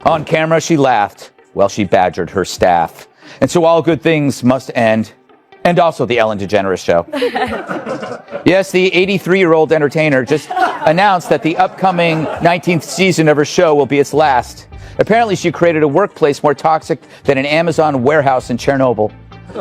On camera, she laughed while she badgered her staff. And so all good things must end. And also the Ellen DeGeneres show. Yes, the 83-year-old entertainer just announced that the upcoming 19th season of her show will be its last. Apparently, she created a workplace more toxic than an Amazon warehouse in Chernobyl.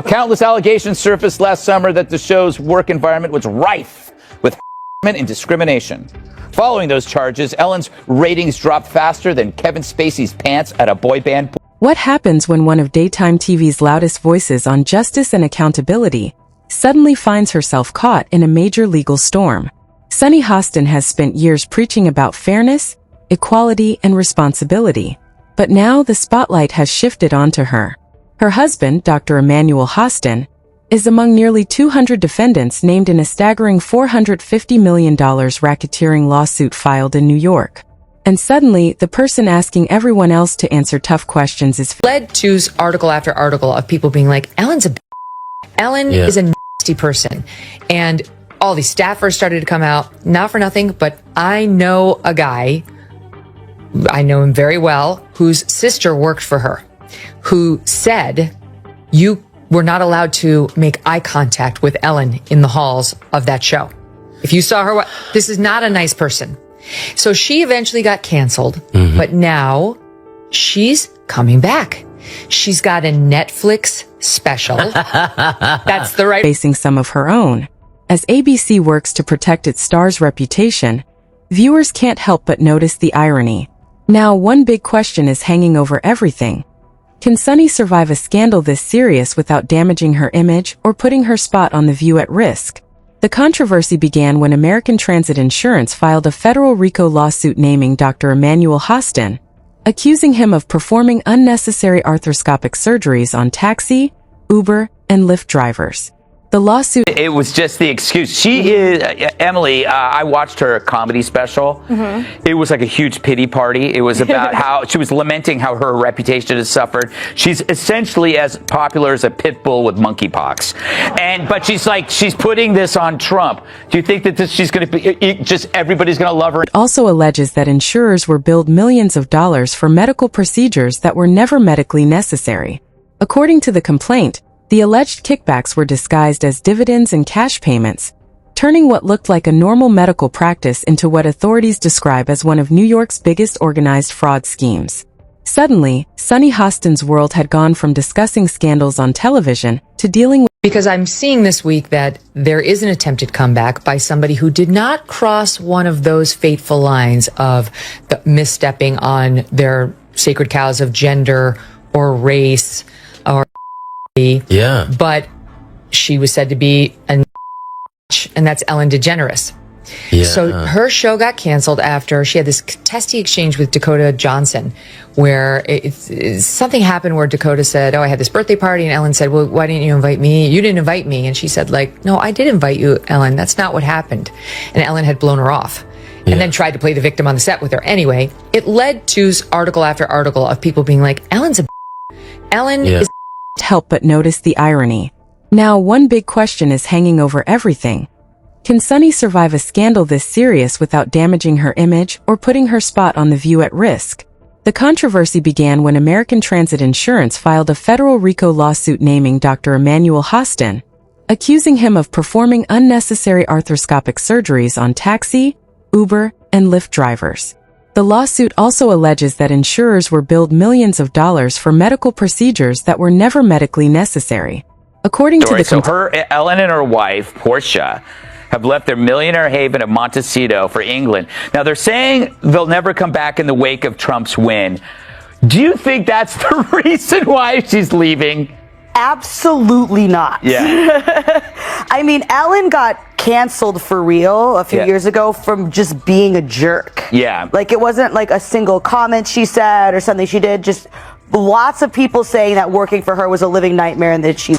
Countless allegations surfaced last summer that the show's work environment was rife with and discrimination. Following those charges, Ellen's ratings dropped faster than Kevin Spacey's pants at a boy band. What happens when one of daytime TV's loudest voices on justice and accountability suddenly finds herself caught in a major legal storm? Sunny Hostin has spent years preaching about fairness, equality, and responsibility. But now the spotlight has shifted onto her. Her husband, Dr. Emmanuel Hostin, is among nearly 200 defendants named in a staggering $450 million racketeering lawsuit filed in New York. And suddenly, the person asking everyone else to answer tough questions is led to article after article of people being like, Ellen's a Ellen is a nasty person. And all these staffers started to come out, not for nothing, but I know a guy, I know him very well, whose sister worked for her, who said, you were not allowed to make eye contact with Ellen in the halls of that show. If you saw her, this is not a nice person. So she eventually got canceled, but now she's coming back. She's got a Netflix special. That's the right. Facing some of her own. As ABC works to protect its star's reputation, viewers can't help but notice the irony. Now, one big question is hanging over everything. Can Sunny survive a scandal this serious without damaging her image or putting her spot on The View at risk? The controversy began when American Transit Insurance filed a federal RICO lawsuit naming Dr. Emmanuel Hostin, accusing him of performing unnecessary arthroscopic surgeries on taxi, Uber, and Lyft drivers. The lawsuit... It was just the excuse. She is, Emily, I watched her comedy special. It was like a huge pity party. It was about how she was lamenting how her reputation has suffered. She's essentially as popular as a pit bull with monkeypox. But she's putting this on Trump. Do you think that she's going to be, just everybody's going to love her? It also alleges that insurers were billed millions of dollars for medical procedures that were never medically necessary. According to the complaint, the alleged kickbacks were disguised as dividends and cash payments, turning what looked like a normal medical practice into what authorities describe as one of New York's biggest organized fraud schemes. Suddenly, Sunny Hostin's world had gone from discussing scandals on television to dealing with... Because I'm seeing this week that there is an attempted comeback by somebody who did not cross one of those fateful lines of the misstepping on their sacred cows of gender or race or... Yeah. But she was said to be and that's Ellen DeGeneres. Yeah. So her show got canceled after she had this testy exchange with Dakota Johnson, where something happened where Dakota said, oh, I had this birthday party. And Ellen said, well, why didn't you invite me? You didn't invite me. And she said, like, no, I did invite you, Ellen. That's not what happened. And Ellen had blown her off. And then tried to play the victim on the set with her. Anyway, it led to article after article of people being like, Ellen's a Ellen is help but notice the irony. Now, one big question is hanging over everything. Can Sunny survive a scandal this serious without damaging her image or putting her spot on The View at risk? The controversy began when American Transit Insurance filed a federal RICO lawsuit naming Dr. Emmanuel Hostin, accusing him of performing unnecessary arthroscopic surgeries on taxi, Uber, and Lyft drivers. The lawsuit also alleges that insurers were billed millions of dollars for medical procedures that were never medically necessary. According to the Ellen and her wife, Portia, have left their millionaire haven of Montecito for England. Now, they're saying they'll never come back in the wake of Trump's win. Do you think that's the reason why she's leaving? Absolutely not. Yeah. I mean, Ellen got canceled for real a few years ago from just being a jerk. Yeah. Like, it wasn't like a single comment she said or something she did. Just lots of people saying that working for her was a living nightmare and that she...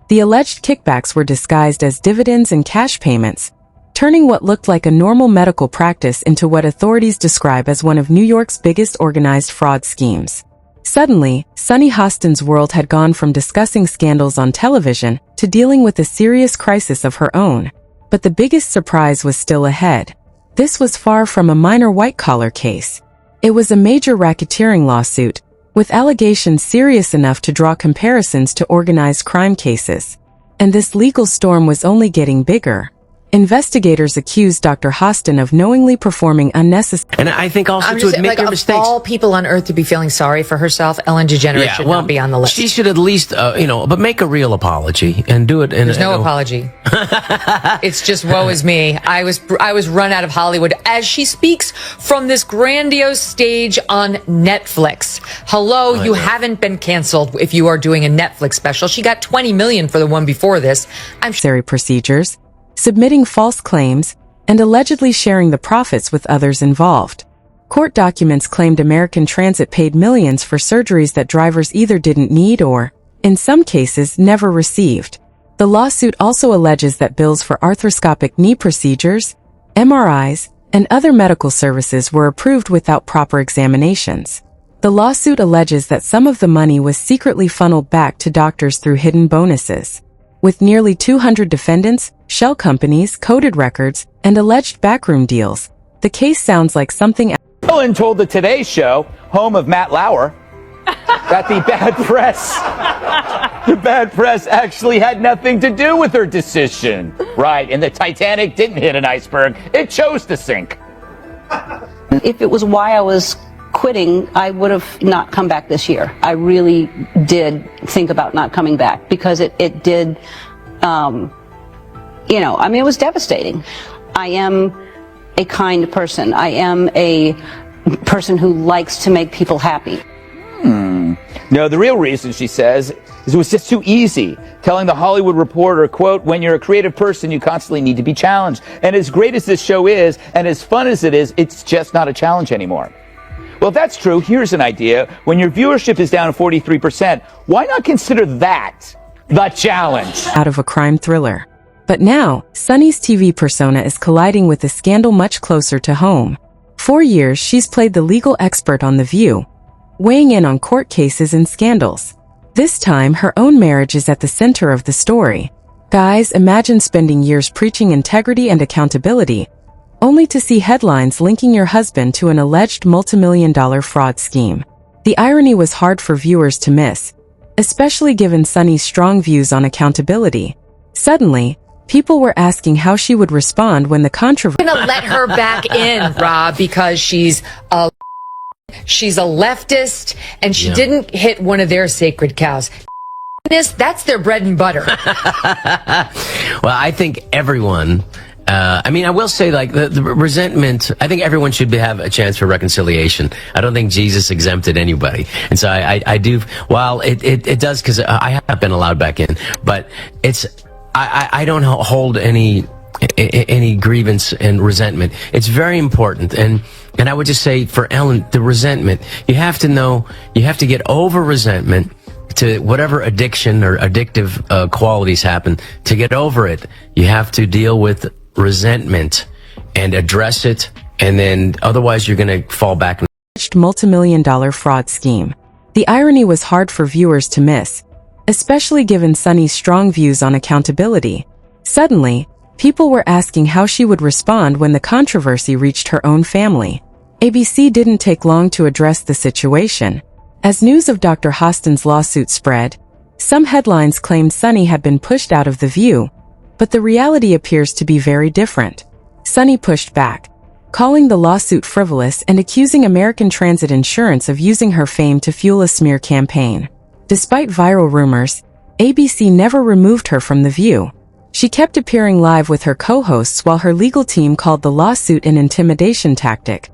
The alleged kickbacks were disguised as dividends and cash payments, turning what looked like a normal medical practice into what authorities describe as one of New York's biggest organized fraud schemes. Suddenly, Sunny Hostin's world had gone from discussing scandals on television to dealing with a serious crisis of her own. But the biggest surprise was still ahead. This was far from a minor white-collar case. It was a major racketeering lawsuit, with allegations serious enough to draw comparisons to organized crime cases. And this legal storm was only getting bigger. Investigators accused Dr. Hostin of knowingly performing unnecessary... And I think also to admit your mistakes. Of all people on earth to be feeling sorry for herself, Ellen DeGeneres should not be on the list. She should at least, but make a real apology and do it. There's no apology. It's just woe is me. I was run out of Hollywood as she speaks from this grandiose stage on Netflix. Hello, you haven't been canceled if you are doing a Netflix special. She got $20 million for the one before this. procedures, submitting false claims, and allegedly sharing the profits with others involved. Court documents claimed American Transit paid millions for surgeries that drivers either didn't need or, in some cases, never received. The lawsuit also alleges that bills for arthroscopic knee procedures, MRIs, and other medical services were approved without proper examinations. The lawsuit alleges that some of the money was secretly funneled back to doctors through hidden bonuses. With nearly 200 defendants, shell companies, coded records, and alleged backroom deals, the case sounds like something... Ellen told the Today Show, home of Matt Lauer, that the bad press actually had nothing to do with her decision. Right, and the Titanic didn't hit an iceberg. It chose to sink. If it was why I was quitting, I would have not come back this year. I really did think about not coming back because it did, it was devastating. I am a kind person. I am a person who likes to make people happy. No, the real reason, she says, is it was just too easy. Telling the Hollywood Reporter, quote, when you're a creative person, you constantly need to be challenged. And as great as this show is, and as fun as it is, it's just not a challenge anymore. Well, if that's true, here's an idea. When your viewership is down 43%, why not consider that the challenge? Out of a crime thriller. But now, Sunny's TV persona is colliding with a scandal much closer to home. For years, she's played the legal expert on The View, weighing in on court cases and scandals. This time, her own marriage is at the center of the story. Guys, imagine spending years preaching integrity and accountability, only to see headlines linking your husband to an alleged multimillion-dollar fraud scheme. The irony was hard for viewers to miss, especially given Sunny's strong views on accountability. Suddenly, people were asking how she would respond when the controversy... I'm gonna let her back in, Rob, because she's a leftist and she didn't hit one of their sacred cows. That's their bread and butter. Well, I think everyone... I will say, like, the resentment, I think everyone should have a chance for reconciliation. I don't think Jesus exempted anybody. And so I do, while it does, because I have been allowed back in, but I don't hold any grievance and resentment. It's very important. And I would just say for Ellen, the resentment, you have to get over resentment to whatever addiction or addictive qualities happen. To get over it, you have to deal with resentment and address it, and then otherwise you're going to fall back. Multimillion-dollar fraud scheme. The irony was hard for viewers to miss, especially given Sunny's strong views on accountability. Suddenly, people were asking how she would respond when the controversy reached her own family. ABC didn't take long to address the situation. As news of Dr. Hostin's lawsuit spread, some headlines claimed Sunny had been pushed out of The View, but the reality appears to be very different. Sunny pushed back, calling the lawsuit frivolous and accusing American Transit Insurance of using her fame to fuel a smear campaign. Despite viral rumors, ABC never removed her from The View. She kept appearing live with her co-hosts while her legal team called the lawsuit an intimidation tactic.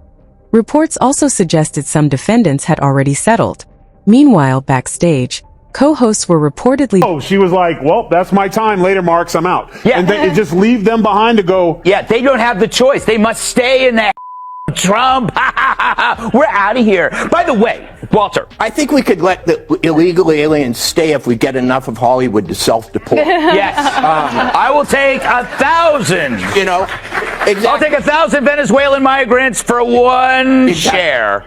Reports also suggested some defendants had already settled. Meanwhile, backstage, co-hosts were reportedly... Oh, she was like, well, that's my time. Later, Marks, I'm out. Yeah. And then just leave them behind to go... Yeah, they don't have the choice. They must stay in that Trump. We're out of here. By the way, Walter. I think we could let the illegal aliens stay if we get enough of Hollywood to self-deport. Yes. I will take 1,000. You know? Exactly. I'll take 1,000 Venezuelan migrants for one share.